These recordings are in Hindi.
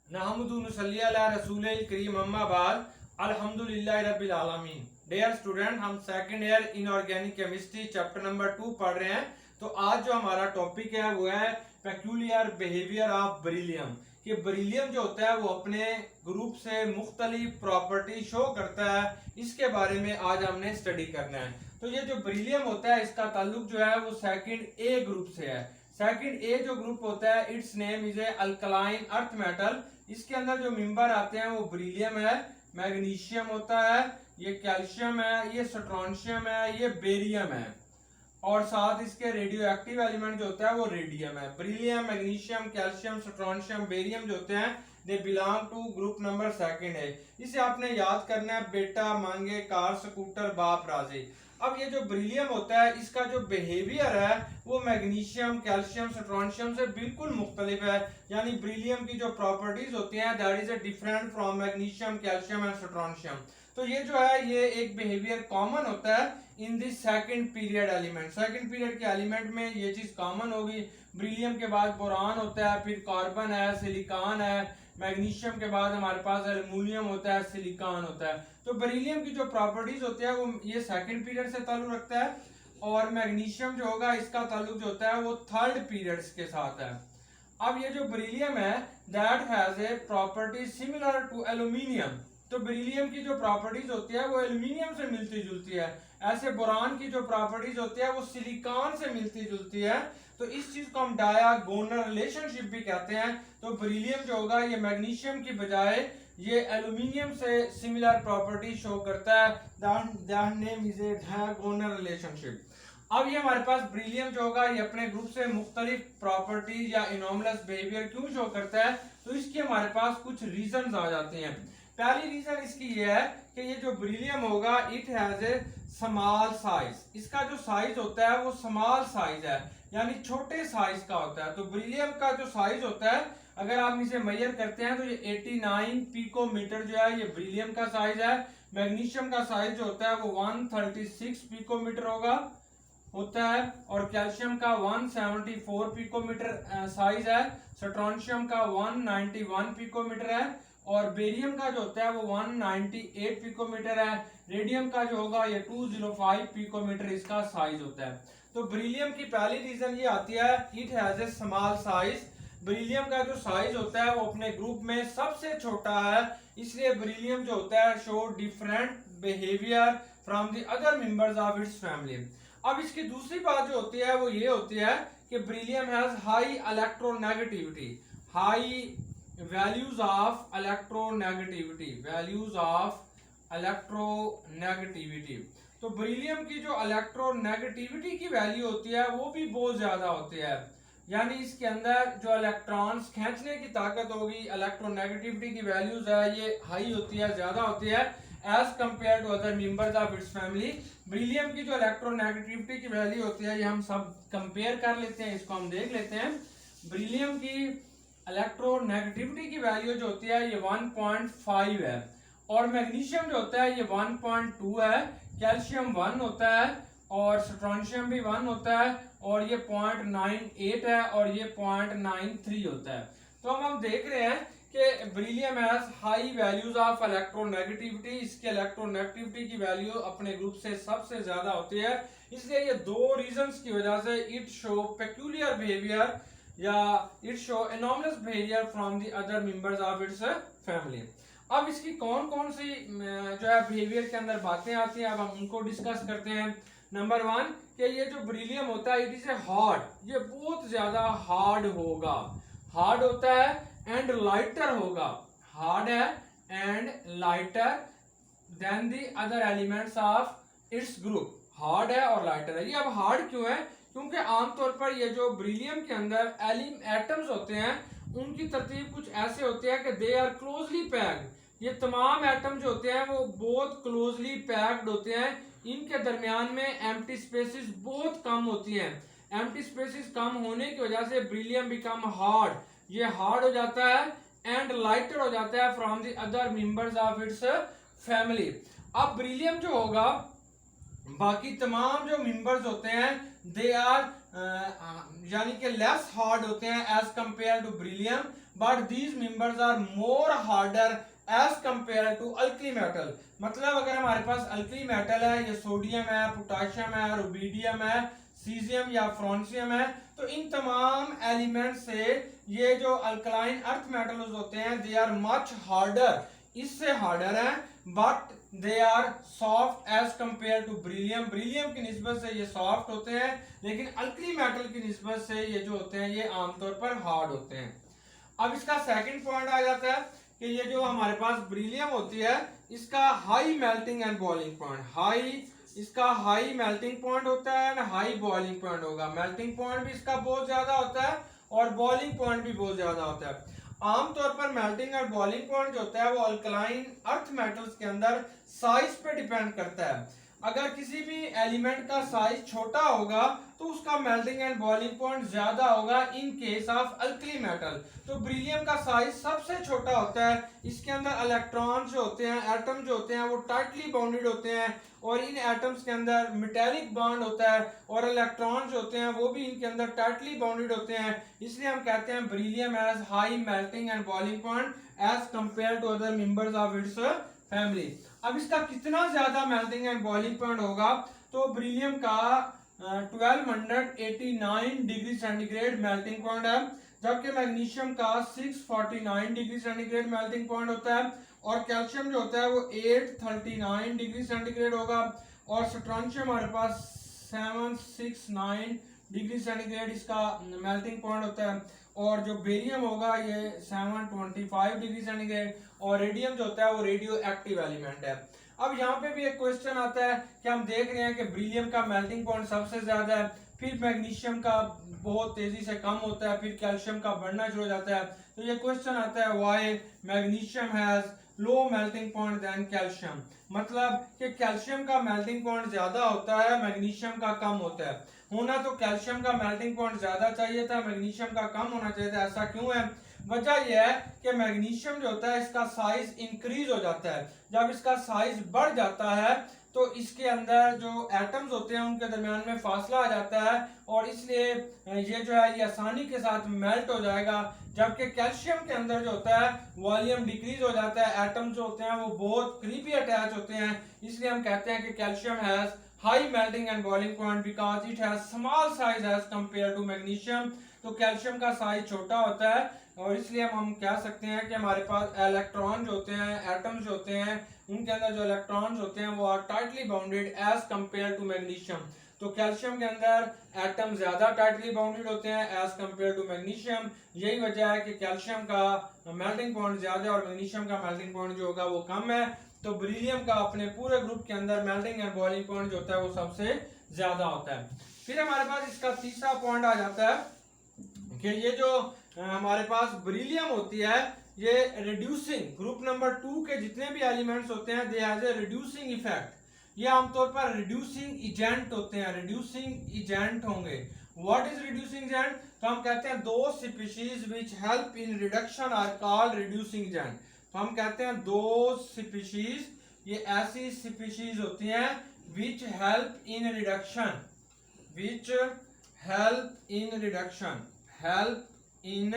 नहमदु नसल्ली अला रसूलिल करीम अम्मा बाद अल्हम्दुलिल्लाहि रब्बिल आलमीन। डियर स्टूडेंट, हम second year inorganic chemistry chapter number 2 पढ़ रहे हैं। तो आज जो हमारा टॉपिक है वो है पेक्यूलियर बिहेवियर ऑफ बेरिलियम। कि बेरिलियम जो होता है वो अपने ग्रुप से मुख्तलिफ प्रॉपर्टी शो करता है, इसके बारे में आज हमने स्टडी करना है। तो ये जो बेरिलियम होता है इसका ताल्लुक जो है वो सेकंड ए ग्रुप से है। सेकंड ए जो ग्रुप होता है it's name is a alkaline earth metal. इसके अंदर जो मेंबर आते हैं वो बेरिलियम है, मैग्नीशियम होता है, ये कैल्शियम है, ये स्ट्रोंशियम है, ये बेरियम है, और साथ इसके रेडियो एक्टिव एलिमेंट जो होता है वो रेडियम है। Beryllium, magnesium, calcium, strontium, barium जो होते हैं they belong to group number second है। इसे आपने याद करना है, बेटा मांगे कार स्कूटर बाप राजी। अब ये जो बेरिलियम होता है इसका जो बिहेवियर है वो मैग्नीशियम, कैल्शियम, स्ट्रोंशियम से बिल्कुल मुख्तलिफ है। यानी बेरिलियम की जो प्रॉपर्टीज होती हैं that is different from magnesium, calcium and strontium. तो ये जो है ये एक बिहेवियर कॉमन होता है in this second period element. Second period के एलिमेंट में ये चीज कॉमन होगी। बेरिलियम के बाद बोरान होता है, फिर कार्बन है, सिलिकॉन है, मैग्नीशियम के बाद हमारे पास एल्युमिनियम होता है, सिलिकॉन होता है। तो बेरिलियम की जो प्रॉपर्टीज होती है वो ये सेकंड पीरियड से ताल्लुक रखता है, और मैग्नीशियम जो होगा इसका ताल्लुक जो होता है वो थर्ड पीरियड्स के साथ है। अब ये जो बेरिलियम है that has a property similar to aluminium. तो बेरिलियम की जो प्रॉपर्टीज होती है वो एल्युमिनियम से मिलती जुलती है। ऐसे बोरान की जो प्रॉपर्टीज होती है वो सिलिकॉन से मिलती जुलती है। तो इस चीज को हम डायगोनल रिलेशनशिप भी कहते हैं। तो बेरिलियम जो होगा ये मैग्नीशियम की बजाय ये एल्युमिनियम से सिमिलर प्रॉपर्टी शो करता है। That name is a diagonal relationship. अब ये हमारे पास बेरिलियम जो होगा ये अपने ग्रुप से मुख्तलिफ प्रॉपर्टीज या इनोमलस बिहेवियर क्यों शो करता है, तो इसके हमारे पास कुछ रीजंस आ जाते हैं। पहली रीजन इसकी ये है कि ये जो बेरिलियम होगा it has a small size. इसका जो साइज होता है वो स्मॉल साइज है, यानी छोटे साइज का होता है। तो बेरिलियम का जो साइज होता है अगर आप इसे मेजर करते हैं तो ये 89 पिकोमीटर जो है ये बेरिलियम का साइज है। मैग्नीशियम का साइज जो होता है वो 136 पिकोमीटर होता है, और कैल्शियम का 174 पिकोमीटर साइज है। स्ट्रोंशियम का 191 पिकोमीटर है, और बेरियम का जो होता है वो 198 पिकोमीटर है। रेडियम का जो होगा ये 205 पिकोमीटर इसका साइज होता है। तो बेरिलियम की पहली रीजन ये आती है it has a small size. Beryllium का जो साइज होता है वो अपने ग्रुप में सबसे छोटा है, इसलिए बेरिलियम जो होता है show different behaviour from the other members of its family. अब इसकी दूसरी बात जो होती है वो ये होती है कि beryllium has high electronegativity. High values of electronegativity, values of electronegativity. तो बेरिलियम की जो इलेक्ट्रोनेगेटिविटी की वैल्यू होती है वो भी बहुत ज्यादा होती है। यानी इसके अंदर जो इलेक्ट्रॉन्स खींचने की ताकत होगी, इलेक्ट्रोनेगेटिविटी की वैल्यूज है ये हाई होती है, ज्यादा होती है as compare to other members of its family. Beryllium की जो इलेक्ट्रोनेगेटिविटी की वैल्यू होती है ये हम सब कंपेयर कर लेते हैं, इसको हम देख लेते हैं। बेरिलियम की इलेक्ट्रोनेगेटिविटी की वैल्यू जो होती है ये 1.5 है, और मैग्नीशियम जो होता है ये 1.2 है, कैल्शियम 1 होता है, और स्ट्रोंशियम भी 1 होता है, और ये 0.98 है, और ये 0.93 होता है। तो हम देख रहे हैं कि beryllium has high values of electronegativity. इसके इलेक्ट्रोनेगेटिविटी की वैल्यू अपने ग्रुप से सबसे ज्यादा होती है, इसलिए ये दो रीजंस की वजह से इट शो पेक्यूलियर बिहेवियर या it show anomalous behaviour from the other members of its family. अब इसकी कौन कौन सी जो है बिहेवियर के अंदर बातें आती हैं, अब हम उनको डिस्कस करते हैं। नंबर 1 कि ये जो बेरिलियम होता है इट इज ए हार्ड, ये बहुत ज्यादा हार्ड होगा, हार्ड होता है एंड लाइटर होगा, हार्ड है and lighter than the other elements of its group. Hard है और लाइटर है। ये अब हार्ड क्यों है, क्योंकि आमतौर पर ये जो बेरिलियम के अंदर एटम्स होते हैं उनकी तरतीब कुछ ऐसे होते हैं कि दे आर क्लोजली पैक्ड। ये तमाम एटम जो होते हैं वो बहुत क्लोजली पैक्ड होते हैं, इनके दरमियान में एम्प्टी स्पेसेस बहुत कम होती हैं। एम्प्टी स्पेसेस कम होने की वजह से बेरिलियम बिकम हार्ड, ये हार्ड हो जाता है एंड लाइटर हो जाता है from the other members of its family. अब बेरिलियम जो होगा बाकी तमाम जो मेंबर्स होते हैं दे आर यानी कि लेस हार्ड होते हैं as compare to beryllium, but these members are more harder as compare to alkali metal. मतलब अगर हमारे पास अल्कली मेटल है, ये सोडियम है, पोटाशियम है, रुबीडियम है, सीजियम या फ्रांसियम है, तो इन तमाम एलिमेंट से ये जो अल्कलाइन अर्थ मेटल्स होते हैं दे आर मच हार्डर, इससे हार्डर है, but they are soft as compare to beryllium. Beryllium की निस्बत से ये सॉफ्ट होते हैं, लेकिन अल्कली मेटल की निस्बत से ये जो होते हैं ये आमतौर पर हार्ड होते हैं। अब इसका सेकंड पॉइंट आ जाता है कि ये जो हमारे पास बेरिलियम होती है इसका high melting and boiling point, इसका हाई मेल्टिंग पॉइंट होता है एंड हाई बॉइलिंग पॉइंट होगा। मेल्टिंग पॉइंट भी इसका बहुत ज्यादा होता है और बॉइलिंग पॉइंट भी बहुत ज्यादा होता है। आमतौर पर मेल्टिंग और बॉइलिंग पॉइंट जो होता है वो अल्कलाइन अर्थ मेटल्स के अंदर साइज पे डिपेंड करता है। अगर किसी भी एलिमेंट का साइज छोटा होगा तो उसका मेल्टिंग एंड बॉइलिंग पॉइंट ज्यादा होगा in case of alkali metal. तो बेरिलियम का साइज सबसे छोटा होता है, इसके अंदर इलेक्ट्रॉन जो होते हैं, एटम जो होते हैं वो टाइटली बाउंडेड होते हैं और इन एटम्स के अंदर मेटेलिक बॉन्ड होता है और इलेक्ट्रॉन जो होते हैं वो भी इनके अंदर टाइटली बाउंडेड होते हैं। इसलिए हम कहते हैं beryllium has high melting and boiling point as compare to other members of its family. अब इसका कितना ज्यादा मेल्टिंग एंड बॉइलिंग पॉइंट होगा, तो बेरिलियम का 1289 डिग्री सेंटीग्रेड मेल्टिंग पॉइंट है, जबकि मैग्नीशियम का 649 डिग्री सेंटीग्रेड मेल्टिंग पॉइंट होता है और कैल्शियम जो होता है वो 839 डिग्री सेंटीग्रेड होगा और स्ट्रोंशियम हमारे पास 769 डिग्री सेंटीग्रेड इसका मेल्टिंग पॉइंट होता है और जो बेरियम होगा ये 725 डिग्री सेंटीग्रेड और रेडियम जो होता है वो रेडियो एक्टिव एलिमेंट है। अब यहाँ पे भी एक क्वेश्चन आता है कि हम देख रहे हैं कि बेरिलियम का मेल्टिंग पॉइंट सबसे ज्यादा है, फिर मैग्नीशियम का बहुत तेजी से कम होता है, फिर कैल्शियम का बढ़ना शुरू हो जाता है। तो ये क्वेश्चन आता है why magnesium has low melting point than calcium, मतलब कि कैल्शियम का मेल्टिंग पॉइंट ज्यादा होता है, मैग्नीशियम का कम होता है। होना तो कैल्शियम का मेल्टिंग पॉइंट ज्यादा चाहिए था, मैग्नीशियम का कम होना चाहिए था। ऐसा क्यों है? वजह यह है कि मैग्नीशियम जो होता है इसका साइज इंक्रीज हो जाता है। जब इसका साइज बढ़ जाता है तो इसके अंदर जो एटम्स होते हैं उनके दरमियान में फासला आ जाता है और इसलिए ये जो है ये आसानी के साथ मेल्ट हो जाएगा। जबकि कैल्शियम के अंदर जो होता है वॉल्यूम डिक्रीज हो जाता है, एटम्स जो होते हैं वो बहुत करीबी अटैच होते हैं, इसलिए हम कहते हैं कि calcium has high melting and boiling point because it has small size as compare to magnesium. तो कैल्शियम का साइज छोटा होता है और इसलिए हम कह सकते हैं कि हमारे पास इलेक्ट्रॉन जो होते हैं, एटम्स जो होते हैं, उनके अंदर जो इलेक्ट्रॉन्स होते हैं वो are tightly bounded as compare to magnesium. तो कैल्शियम के अंदर एटम ज्यादा टाइटली बाउंडेड होते हैं एज कंपेयर टू मैग्नीशियम। यही वजह है कि कैल्शियम का मेल्टिंग पॉइंट ज्यादा और मैग्नीशियम का मेल्टिंग पॉइंट जो होगा वो कम है। तो बेरिलियम का अपने पूरे ग्रुप के अंदर मेल्टिंग एंड बॉइलिंग पॉइंट जो होता है वो सबसे ज्यादा होता है। फिर हमारे पास इसका तीसरा पॉइंट आ जाता है कि ये जो हमारे पास बेरिलियम होती है ये रिड्यूसिंग, ग्रुप नंबर 2 के जितने भी एलिमेंट्स होते हैं they has a reducing effect. ये आमतौर पर रिड्यूसिंग एजेंट होते हैं, रिड्यूसिंग एजेंट होंगे। What is reducing agent? तो हम कहते हैं दो species which help in reduction are called reducing agent. तो हम कहते हैं दो स्पीशीज, ये ऐसी स्पीशीज होती हैं which help in reduction, which help in reduction, help in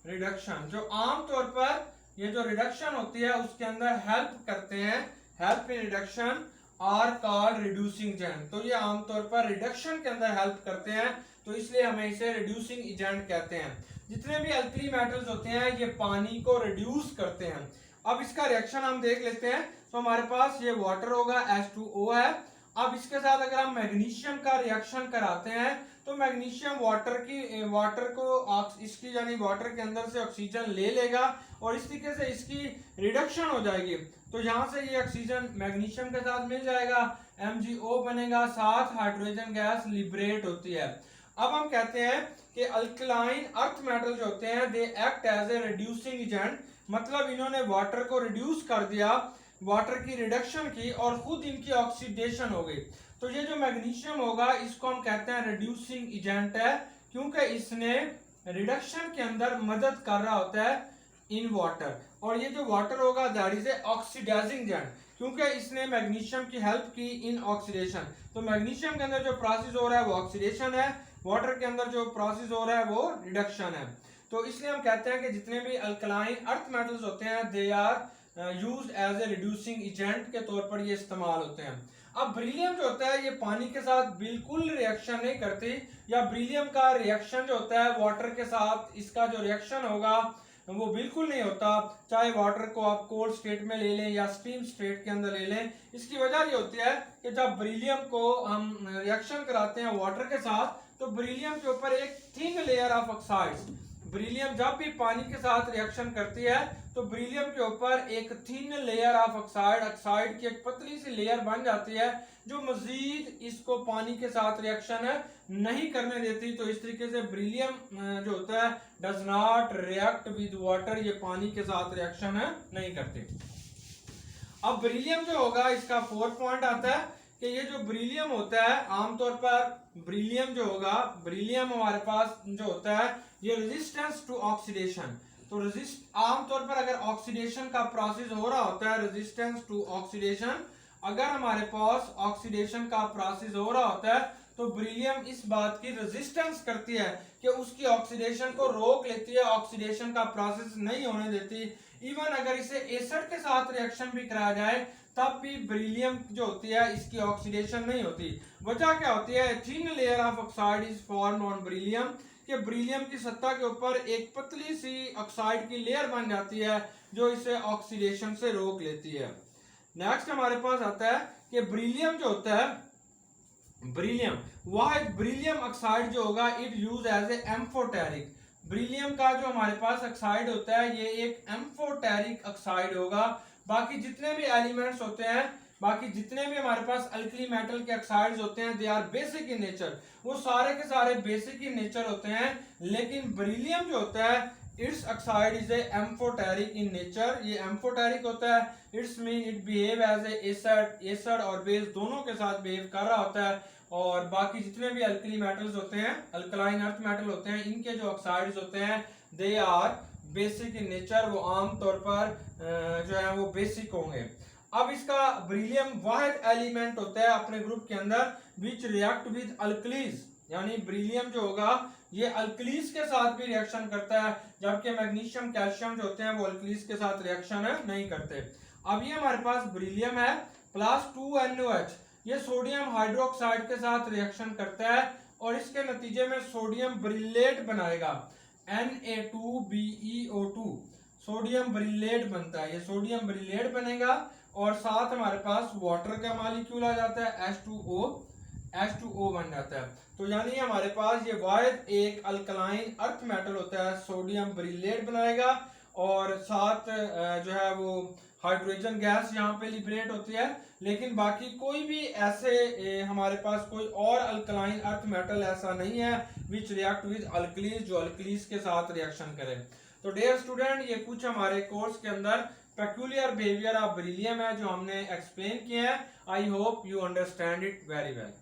reduction, जो आमतौर पर ये जो रिडक्शन होती है उसके अंदर हेल्प करते हैं, help in reduction are called reducing agent. तो ये आमतौर पर रिडक्शन के अंदर हेल्प करते हैं, तो इसलिए हमें इसे रिड्यूसिंग एजेंट कहते हैं। जितने भी अल्कली मेटल्स होते हैं ये पानी को रिड्यूस करते हैं। अब इसका रिएक्शन हम देख लेते हैं। तो हमारे पास ये वाटर होगा, H2O है। अब इसके साथ अगर हम मैग्नीशियम का रिएक्शन कराते हैं तो मैग्नीशियम वाटर को इसकी यानी वाटर के अंदर से ऑक्सीजन ले लेगा और इस तरीके से इसकी रिडक्शन हो जाएगी। तो यहाँ से ये ऑक्सीजन मैग्नीशियम के साथ मिल जाएगा, MgO बनेगा, साथ हाइड्रोजन गैस लिबरेट होती है। अब हम कहते हैं कि अल्कलाइन अर्थ मेटल जो होते हैं they act as a reducing agent, मतलब इन्होंने वाटर को रिड्यूस कर दिया, वाटर की रिडक्शन की और खुद इनकी ऑक्सीडेशन हो गई। तो ये जो मैग्नीशियम होगा इसको हम कहते हैं रिड्यूसिंग एजेंट है, क्योंकि इसने रिडक्शन के अंदर मदद कर रहा होता है इन वाटर। और ये जो वाटर होगा that is a oxidising agent, क्योंकि इसने मैग्नीशियम की हेल्प की इन ऑक्सीडेशन। तो मैग्नीशियम के अंदर जो प्रोसेस हो रहा है वो ऑक्सीडेशन है, वाटर के अंदर जो प्रोसेस हो रहा है वो रिडक्शन है। तो इसलिए हम कहते हैं कि जितने भी अल्कलाइन अर्थ मेटल्स होते हैं they are used as a reducing agent के तौर पर ये इस्तेमाल होते हैं। अब ब्रिलियम जो होता है ये पानी के साथ बिल्कुल रिएक्शन नहीं करती, या ब्रिलियम का रिएक्शन जो होता है वाटर के साथ इसका जो रिएक्शन होगा वो बिल्कुल नहीं होता, चाहे वाटर को आप कोल्ड स्टेट में ले लें या स्टीम स्टेट के अंदर ले लें। इसकी वजह ये होती है कि जब ब्रिलियम को हम रिएक्शन कराते हैं वाटर के साथ तो ब्रिलियम के ऊपर एक thin layer of oxides, beryllium जब भी पानी के साथ रिएक्शन करती है तो ब्रिलियम के ऊपर एक थिन लेयर ऑफ ऑक्साइड की एक पतली सी लेयर बन जाती है जो मजीद इसको पानी के साथ रिएक्शन नहीं करने देती। तो इस तरीके से ब्रिलियम जो होता है does not react with water, ये पानी के साथ रिएक्शन नहीं करते। अब ब्रिलियम जो होगा इसका 4th पॉइंट आता है कि ये जो ब्रिलियम होता है आमतौर पर ब्रिलियम जो होगा, ब्रिलियम हमारे पास जो होता है ये रेजिस्टेंस टू ऑक्सीडेशन, तो आमतौर पर अगर ऑक्सीडेशन का प्रोसेस हो रहा होता है, रेजिस्टेंस टू ऑक्सीडेशन, अगर हमारे पास ऑक्सीडेशन का प्रोसेस हो रहा होता है तो ब्रिलियम इस बात की रेजिस्टेंस करती है कि उसकी ऑक्सीडेशन को रोक लेती है, ऑक्सीडेशन का प्रोसेस नहीं होने देती। इवन अगर इसे एसिड के साथ रिएक्शन भी कराया जाए तब भी ब्रिलियम जो होती है इसकी ऑक्सीडेशन नहीं होती। वजह क्या होती है? Thin layer of oxide is formed on beryllium, कि ब्रिलियम की सतह के ऊपर एक पतली सी ऑक्साइड की लेयर बन जाती है जो इसे ऑक्सीडेशन से रोक लेती है। नेक्स्ट हमारे पास आता है कि ब्रिलियम जो होता है, ब्रिलियम ब्रिलियम ऑक्साइड जो होगा it use as a amphoteric, beryllium का जो हमारे पास ऑक्साइड होता है ये एक एम्फोटेरिक ऑक्साइड होगा। बाकी जितने भी एलिमेंट्स होते हैं, बाकी जितने भी हमारे पास अल्कली मेटल के ऑक्साइड्स होते हैं they are basic in nature, वो सारे के सारे बेसिक इन नेचर होते हैं। लेकिन ब्रिलियम जो होता है its oxide is a amphoteric in nature, ये एम्फोटेरिक होता है, its mean it behave as a acid और बेस दोनों के साथ बिहेव कर रहा होता है। और बाकी जितने भी अल्कली मेटल्स होते हैं, अल्कलाइन अर्थ मेटल होते हैं, इनके जो ऑक्साइड्स होते हैं they are basic in nature, वो आम तौर पर जो है वो बेसिक होंगे। अब इसका ब्रिलियम वाहिद एलिमेंट होता है अपने ग्रुप के अंदर विच रिएक्ट विद अल्कलीज, यानी ब्रिलियम जो होगा ये अल्कलीज के साथ भी रिएक्शन करता है, जबकि मैग्नीशियम कैल्शियम जो होते हैं वो अल्कलीज के साथ रिएक्शन नहीं करते। अब ये हमारे पास ब्रिलियम है प्लस 2NOH, ये सोडियम हाइड्रोक्साइड के साथ रिएक्शन करता है और इसके नतीजे में सोडियम ब्रिलेट बनाएगा, Na2BeO2, सोडियम ब्रिलेट बनता है, ये सोडियम ब्रिलेट बनेगा और साथ हमारे पास वाटर का मॉलिक्यूल आ जाता है H2O बन जाता है। तो यानी हमारे पास ये वाहिद एक अल्कलाइन अर्थ मेटल होता है, सोडियम ब्रिलेट बनाएगा और साथ जो है वो हाइड्रोजन गैस यहाँ पे लिबरेट होती है। लेकिन बाकी कोई भी ऐसे हमारे पास कोई और अल्कलाइन अर्थ मेटल ऐसा नहीं है विच रिएक्ट विद अल्कलीज, जो अल्कलीज के साथ रिएक्शन करे। तो डियर स्टूडेंट ये कुछ हमारे कोर्स के अंदर पेक्यूलियर बिहेवियर ऑफ ब्रिलियम है जो हमने एक्सप्लेन किया है। I hope you understand it very well.